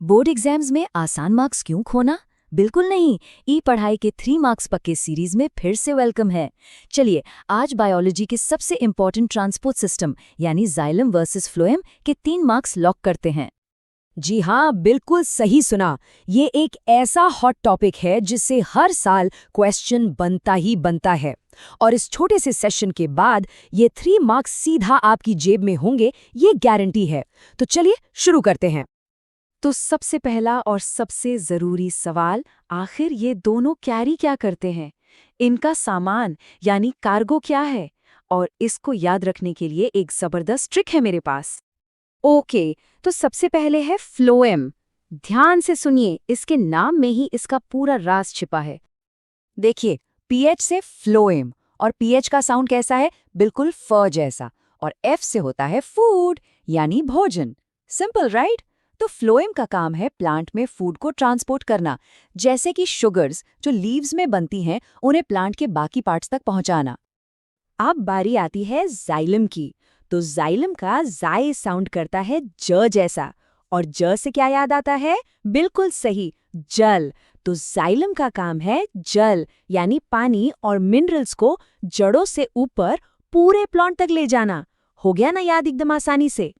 Board exams में आसान marks क्यों खोना? बिल्कुल नहीं। ई पढ़ाई के 3 मार्क्स पक्के सीरीज में फिर से वेलकम है। चलिए आज बायोलॉजी के सबसे इंपॉर्टेंट ट्रांसपोर्ट सिस्टम यानी जाइलम वर्सेस फ्लोएम के 3 मार्क्स लॉक करते हैं। जी हाँ, बिल्कुल सही सुना। ये एक ऐसा हॉट टॉपिक है जिससे हर साल क्वेश्चन बनता ही बनता है। और इस छोटे से सेशन के बाद ये 3 मार्क्स सीधा आपकी जेब में होंगे, ये गारंटी है। तो चलिए शुरू करते हैं। तो सबसे पहला और सबसे ज़रूरी सवाल, आखिर ये दोनों कैरी क्या करते हैं? इनका सामान यानी कार्गो क्या है? और इसको याद रखने के लिए एक ज़बरदस्त ट्रिक है मेरे पास। ओके, तो सबसे पहले है फ्लोएम। ध्यान से सुनिए, इसके नाम में ही इसका पूरा राज छिपा है। देखिए, पीएच से फ्लोएम, और पीएच का साउंड कैसा है? बिल्कुल फ जैसा। और एफ से होता है फूड यानी भोजन। Simple right? तो फ्लोएम का काम है प्लांट में फूड को ट्रांसपोर्ट करना, जैसे कि शुगर्स जो लीव्स में बनती हैं उन्हें प्लांट के बाकी पार्ट्स तक पहुंचाना। अब बारी आती है जाइलम की। तो जाइलम का जाय साउंड करता है ज जैसा, और ज से क्या याद आता है? बिल्कुल सही, जल। तो जाइलम का काम है जल यानी पानी और मिनरल्स को जड़ों से ऊपर पूरे प्लांट तक ले जाना। हो गया ना याद एकदम आसानी से?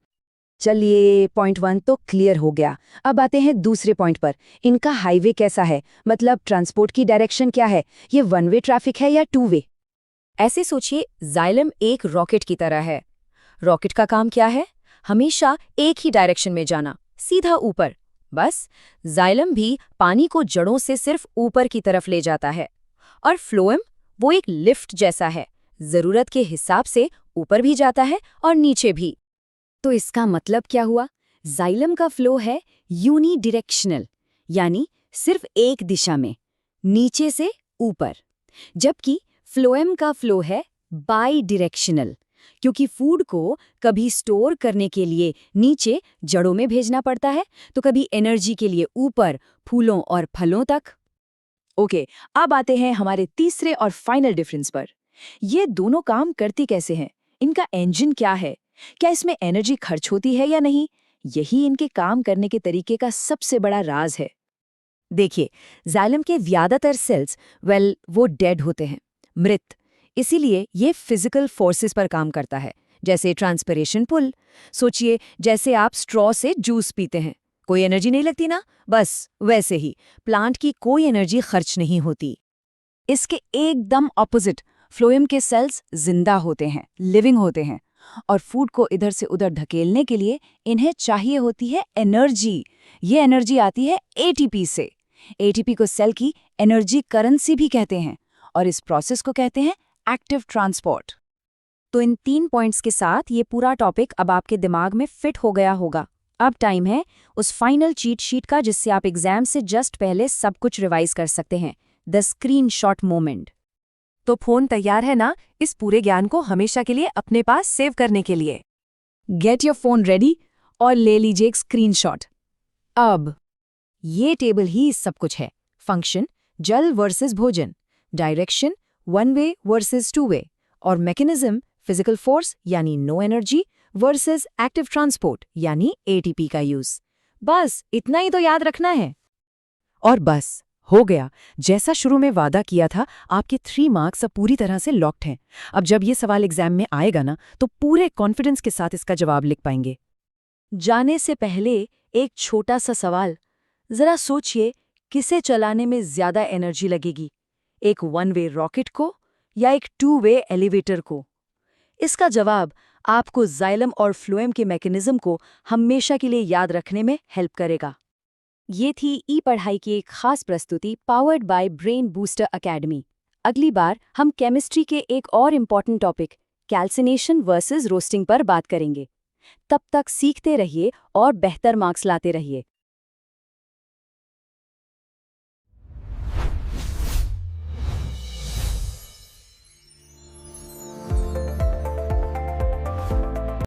चलिए, पॉइंट 1 तो क्लियर हो गया। अब आते हैं दूसरे पॉइंट पर। इनका हाईवे कैसा है, मतलब ट्रांसपोर्ट की डायरेक्शन क्या है? ये 1 वे ट्रैफिक है या 2 वे? ऐसे सोचिए, जाइलम एक रॉकेट की तरह है। रॉकेट का काम क्या है? हमेशा एक ही डायरेक्शन में जाना, सीधा ऊपर। बस जाइलम भी पानी को जड़ों से सिर्फ ऊपर की तरफ ले जाता है। और फ्लोएम वो एक लिफ्ट जैसा है, जरूरत के हिसाब से ऊपर भी जाता है और नीचे भी। तो इसका मतलब क्या हुआ? जाइलम का फ्लो है यूनिडिरेक्शनल, यानी सिर्फ एक दिशा में, नीचे से ऊपर। जबकि फ्लोएम का फ्लो है बाई डिरेक्शनल, क्योंकि फूड को कभी स्टोर करने के लिए नीचे जड़ों में भेजना पड़ता है, तो कभी एनर्जी के लिए ऊपर फूलों और फलों तक। ओके, अब आते हैं हमारे तीसरे और फाइनल डिफरेंस पर। ये दोनों काम करती कैसे हैं? इनका इंजन क्या है? क्या इसमें एनर्जी खर्च होती है या नहीं? यही इनके काम करने के तरीके का सबसे बड़ा राज है। देखिए, जाइलम के ज्यादातर सेल्स वो डेड होते हैं, मृत। इसीलिए ये फिजिकल फोर्सेस पर काम करता है, जैसे ट्रांसपिरेशन पुल। सोचिए, जैसे आप स्ट्रॉ से जूस पीते हैं, कोई एनर्जी नहीं लगती ना? बस वैसे ही प्लांट की कोई एनर्जी खर्च नहीं होती। इसके एकदम ऑपोजिट, फ्लोएम के सेल्स जिंदा होते हैं, लिविंग होते हैं, और फूड को इधर से उधर धकेलने के लिए इन्हें चाहिए होती है एनर्जी। ये एनर्जी आती है एटीपी से। एटीपी को सेल की एनर्जी करेंसी भी कहते हैं, और इस प्रोसेस को कहते हैं एक्टिव ट्रांसपोर्ट। तो इन 3 पॉइंट्स के साथ ये पूरा टॉपिक अब आपके दिमाग में फिट हो गया होगा। अब टाइम है उस फाइनल चीट शीट का जिससे आप एग्जाम से जस्ट पहले सब कुछ रिवाइज कर सकते हैं, द स्क्रीनशॉट मोमेंट। तो फोन तैयार है ना, इस पूरे ज्ञान को हमेशा के लिए अपने पास सेव करने के लिए? गेट योर फोन रेडी और ले लीजिए एक स्क्रीनशॉट। अब ये टेबल ही सब कुछ है। फंक्शन जल वर्सेस भोजन, डायरेक्शन 1 वे वर्सेस 2 वे, और मैकेनिज्म फिजिकल फोर्स यानी no energy versus active transport यानी एटीपी का यूज। बस इतना ही तो याद रखना है। और बस हो गया। जैसा शुरू में वादा किया था, आपके 3 मार्क्स अब पूरी तरह से लॉक्ड हैं। अब जब ये सवाल एग्जाम में आएगा ना, तो पूरे कॉन्फिडेंस के साथ इसका जवाब लिख पाएंगे। जाने से पहले एक छोटा सा सवाल, जरा सोचिए, किसे चलाने में ज्यादा एनर्जी लगेगी, एक 1 वे रॉकेट को या एक 2 वे एलिवेटर को? इसका जवाब आपको जाइलम और फ्लोएम के मैकेनिज्म को हमेशा के लिए याद रखने में हेल्प करेगा। ये थी ई पढ़ाई की एक खास प्रस्तुति powered by brain booster academy. अगली बार हम केमिस्ट्री के एक और important topic calcination versus roasting पर बात करेंगे। तब तक सीखते रहिए और बेहतर मार्क्स लाते रहिए।